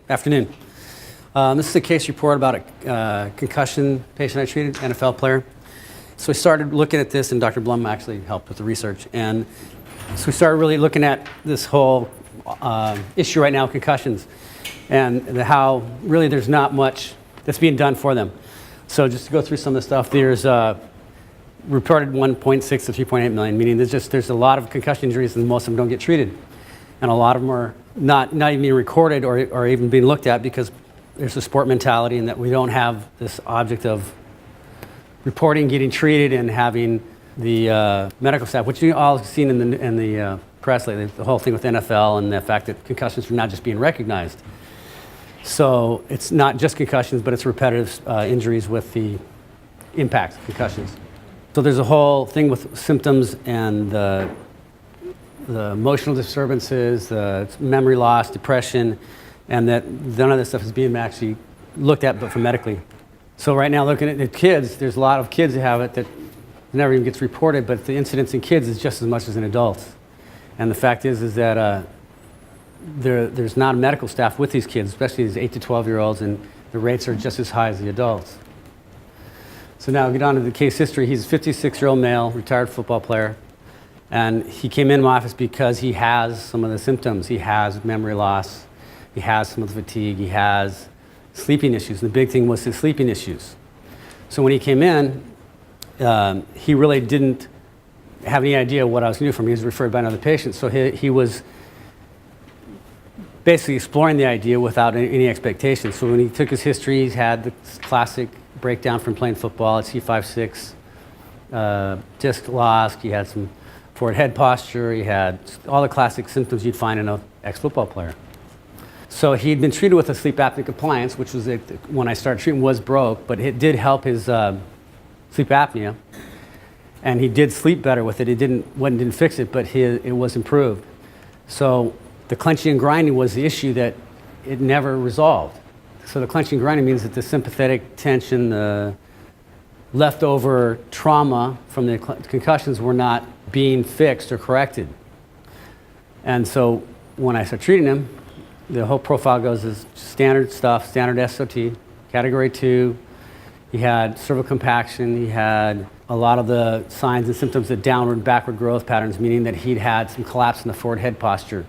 Afternoon. This is a case report about a concussion patient I treated, NFL player. So we started looking at this, and Dr. Blum actually helped with the research. And so we started really looking at this whole issue right now, concussions, and how really there's not much that's being done for them. So just to go through some of the stuff, there's reported 1.6 to 3.8 million, meaning there's a lot of concussion injuries and most of them don't get treated. And a lot of them are not even being recorded or even being looked at because there's a sport mentality and that we don't have this object of reporting, getting treated, and having the medical staff, which you all have seen in the press lately, the whole thing with NFL and the fact that concussions are not just being recognized. So it's not just concussions, but it's repetitive injuries with the impact of concussions. So there's a whole thing with symptoms and the emotional disturbances, the memory loss, depression, and that none of this stuff is being actually looked at but for medically. So right now, looking at the kids, there's a lot of kids that have it that never even gets reported, but the incidence in kids is just as much as in adults. And the fact is that there's not medical staff with these kids, especially these 8 to 12-year-olds, and the rates are just as high as the adults. So now we get on to the case history. He's a 56-year-old male, retired football player, and he came in my office because he has some of the symptoms. He has memory loss, he has some of the fatigue, he has sleeping issues. The big thing was his sleeping issues. So when he came in, he really didn't have any idea what I was going to do for him. He was referred by another patient, so he was basically exploring the idea without any expectations. So when he took his history, he's had the classic breakdown from playing football at C5-6, disc loss, he had some forward head posture, he had all the classic symptoms you'd find in an ex-football player. So he'd been treated with a sleep apnea compliance, which was, when I started treating, was broke, but it did help his sleep apnea. And he did sleep better with it. It didn't fix it, but it was improved. So the clenching and grinding was the issue that it never resolved. So the clenching and grinding means that the sympathetic tension, the leftover trauma from the concussions were not being fixed or corrected. And so when I started treating him, the whole profile goes as standard stuff, standard SOT, category 2. He had cervical compaction. He had a lot of the signs and symptoms of downward, backward growth patterns, meaning that he'd had some collapse in the forward head posture.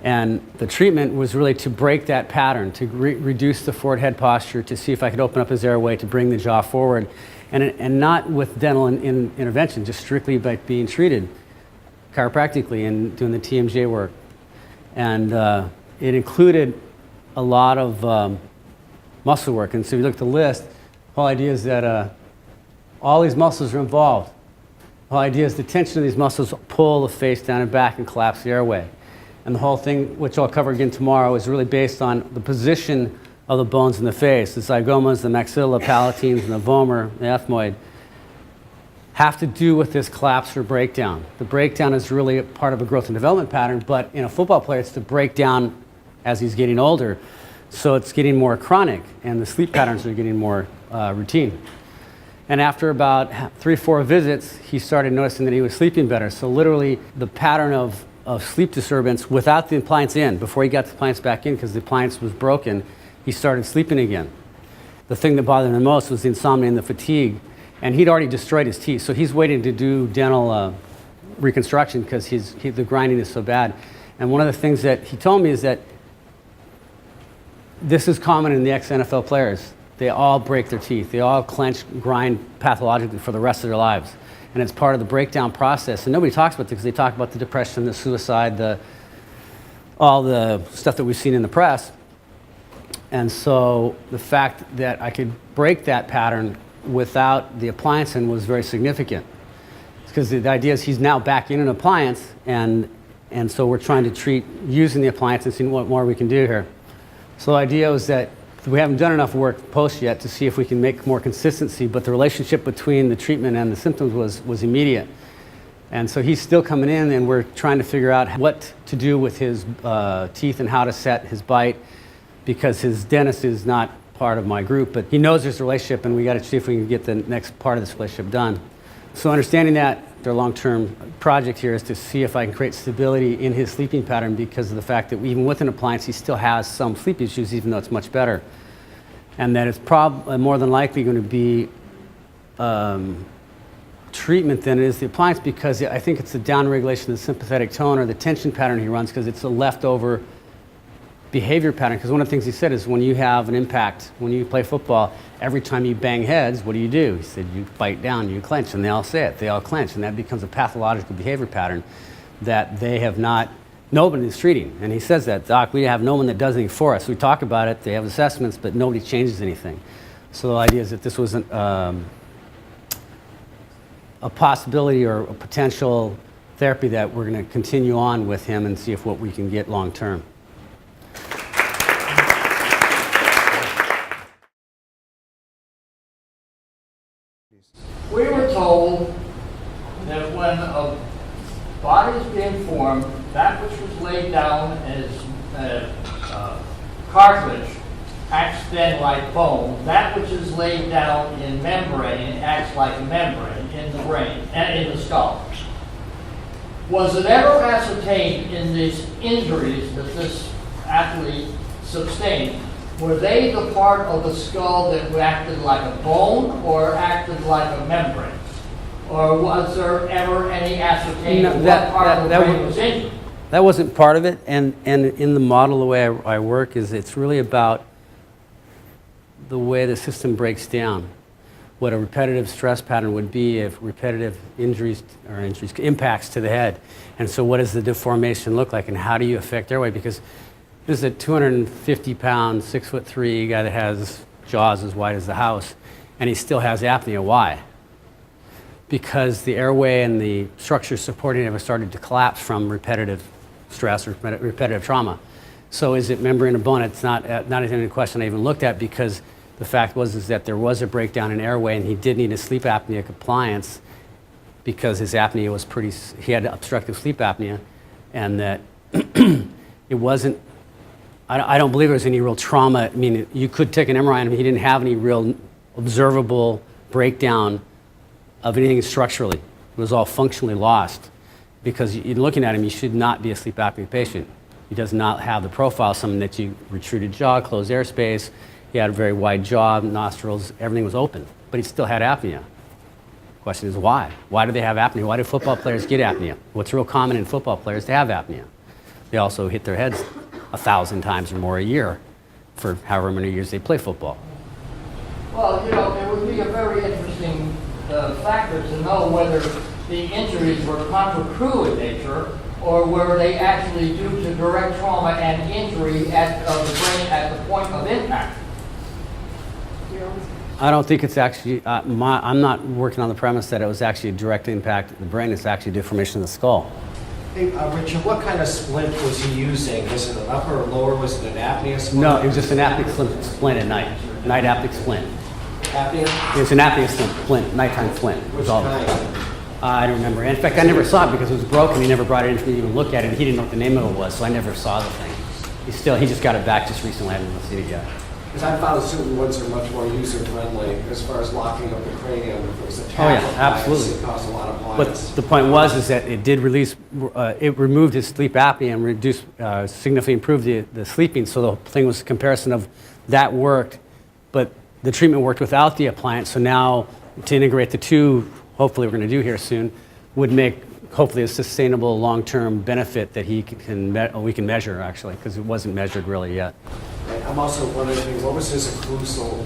And the treatment was really to break that pattern, to reduce the forward head posture, to see if I could open up his airway, to bring the jaw forward, and not with dental intervention, just strictly by being treated chiropractically and doing the TMJ work. And it included a lot of muscle work. And so if you look at the list, the whole idea is that all these muscles are involved. The whole idea is the tension of these muscles pull the face down and back and collapse the airway. And the whole thing, which I'll cover again tomorrow, is really based on the position of the bones in the face. The zygomas, the maxilla, palatines, and the vomer, the ethmoid, have to do with this collapse or breakdown. The breakdown is really a part of a growth and development pattern, but in a football player, it's the breakdown as he's getting older. So it's getting more chronic, and the sleep patterns are getting more routine. And after about 3 or 4 visits, he started noticing that he was sleeping better. So literally, the pattern of sleep disturbance without the appliance in, before he got the appliance back in because the appliance was broken, he started sleeping again. The thing that bothered him the most was the insomnia and the fatigue. And he'd already destroyed his teeth, so he's waiting to do dental reconstruction because the grinding is so bad. And one of the things that he told me is that this is common in the ex-NFL players. They all break their teeth. They all clench, grind pathologically for the rest of their lives. And it's part of the breakdown process. And nobody talks about it because they talk about the depression, the suicide, all the stuff that we've seen in the press. And so the fact that I could break that pattern without the appliance in was very significant. Because the idea is he's now back in an appliance, and so we're trying to treat using the appliance and seeing what more we can do here. So the idea was that we haven't done enough work post yet to see if we can make more consistency, but the relationship between the treatment and the symptoms was immediate. And so he's still coming in, and we're trying to figure out what to do with his teeth and how to set his bite, because his dentist is not part of my group, but he knows there's a relationship, and we got to see if we can get the next part of this relationship done. So understanding that, their long-term project here is to see if I can create stability in his sleeping pattern because of the fact that even with an appliance, he still has some sleep issues, even though it's much better. And that it's more than likely going to be treatment than it is the appliance, because I think it's the downregulation of the sympathetic tone or the tension pattern he runs, because it's a leftover behavior pattern. Because one of the things he said is when you have an impact, when you play football, every time you bang heads, what do? He said you bite down, you clench, and they all say it, they all clench, and that becomes a pathological behavior pattern that they have not, nobody's treating. And he says that, Doc, we have no one that does anything for us. We talk about it, they have assessments, but nobody changes anything. So the idea is that this wasn't a possibility or a potential therapy that we're going to continue on with him and see if what we can get long term. We were told that when a body is being formed, that which was laid down as cartilage acts then like bone. That which is laid down in membrane acts like a membrane in the brain and in the skull. Was it ever ascertained in these injuries that this athlete sustained, were they the part of the skull that acted like a bone or acted like a membrane? Or was there ever any ascertained what part of the brain was injured? That wasn't part of it, and in the model, the way I work is it's really about the way the system breaks down. What a repetitive stress pattern would be if repetitive injuries impacts to the head. And so what does the deformation look like, and how do you affect airway? Because this is a 250-pound, 6'3" guy that has jaws as wide as the house, and he still has apnea. Why? Because the airway and the structure supporting it have started to collapse from repetitive stress or repetitive trauma. So is it membrane or bone? It's not even a question I even looked at, because the fact was that there was a breakdown in airway, and he did need a sleep apnea compliance because his apnea was he had obstructive sleep apnea, and that it wasn't, I don't believe there was any real trauma. I mean, you could take an MRI on him, he didn't have any real observable breakdown of anything structurally. It was all functionally lost, because you're looking at him, you should not be a sleep apnea patient. He does not have the profile, something that you retruded jaw, closed airspace. He had a very wide jaw, nostrils, everything was open, but he still had apnea. The question is why? Why do they have apnea? Why do football players get apnea? What's real common in football players to have apnea? They also hit their heads 1,000 times or more a year for however many years they play football. Well, it would be a very interesting factor to know whether the injuries were contra-crew in nature, or were they actually due to direct trauma and injury of the brain at the point of impact? I don't think it's actually, I'm not working on the premise that it was actually a direct impact of the brain. It's actually deformation of the skull. Hey, Richard, what kind of splint was he using? Was it an upper or lower? Was it an apnea splint? No, it was just an apneic splint at night. Night apneic splint. Apnea? It was an apneic splint, nighttime splint. Which kind? I don't remember. In fact, I never saw it because it was broken. He never brought it in for me to even look at it. He didn't know what the name of it was, so I never saw the thing. He just got it back just recently. I haven't seen it yet. Because I found certain ones are much more user-friendly as far as locking up the cranium. If it was a Oh tap yeah, absolutely. it caused a lot of But points. the point was that it did release, it removed his sleep apnea and reduced, significantly improved the sleeping. So the thing was a comparison of that worked, but the treatment worked without the appliance. So now to integrate the two, hopefully we're going to do here soon, would make hopefully a sustainable long-term benefit that we can measure actually, because it wasn't measured really yet. Right. I'm also wondering, what was his occlusal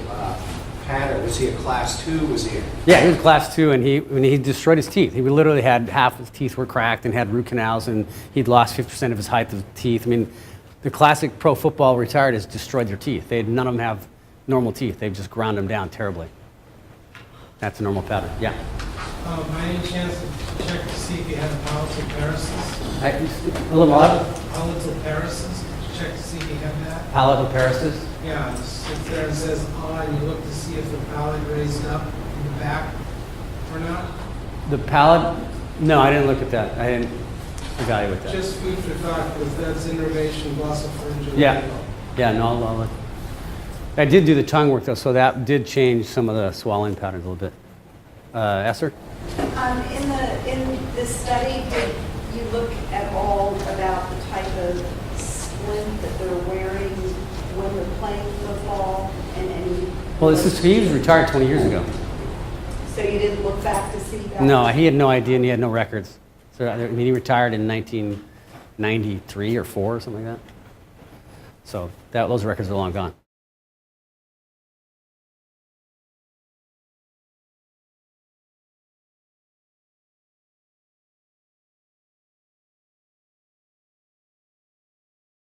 pattern? Was he a class 2? Was he? Yeah, he was class 2, and when he destroyed his teeth. He literally had half his teeth were cracked and had root canals, and he'd lost 50% of his height of teeth. I mean, the classic pro football retired has destroyed their teeth. None of them have normal teeth. They've just ground them down terribly. That's a normal pattern. Yeah. By any chance, check to see if you have palatal paresis? A little odd. Palatal paresis? Check to see if you have that? Palatal paresis. Yeah, it's there and says on, and you look to see if the palate raised up in the back or not. The palate? No, I didn't look at that. I didn't evaluate that. Just food for thought, because that's innervation glossopharyngeal. Yeah. Yeah, no, I'll look. I did do the tongue work though, so that did change some of the swallowing patterns a little bit. Esser? In the study, did you look at all about the type of splint that they're wearing when they're playing football and any? Well, he was retired 20 years ago. So you didn't look back to see that? No, he had no idea and he had no records. So I mean, he retired in 1993 or 4 or something like that. So those records are long gone.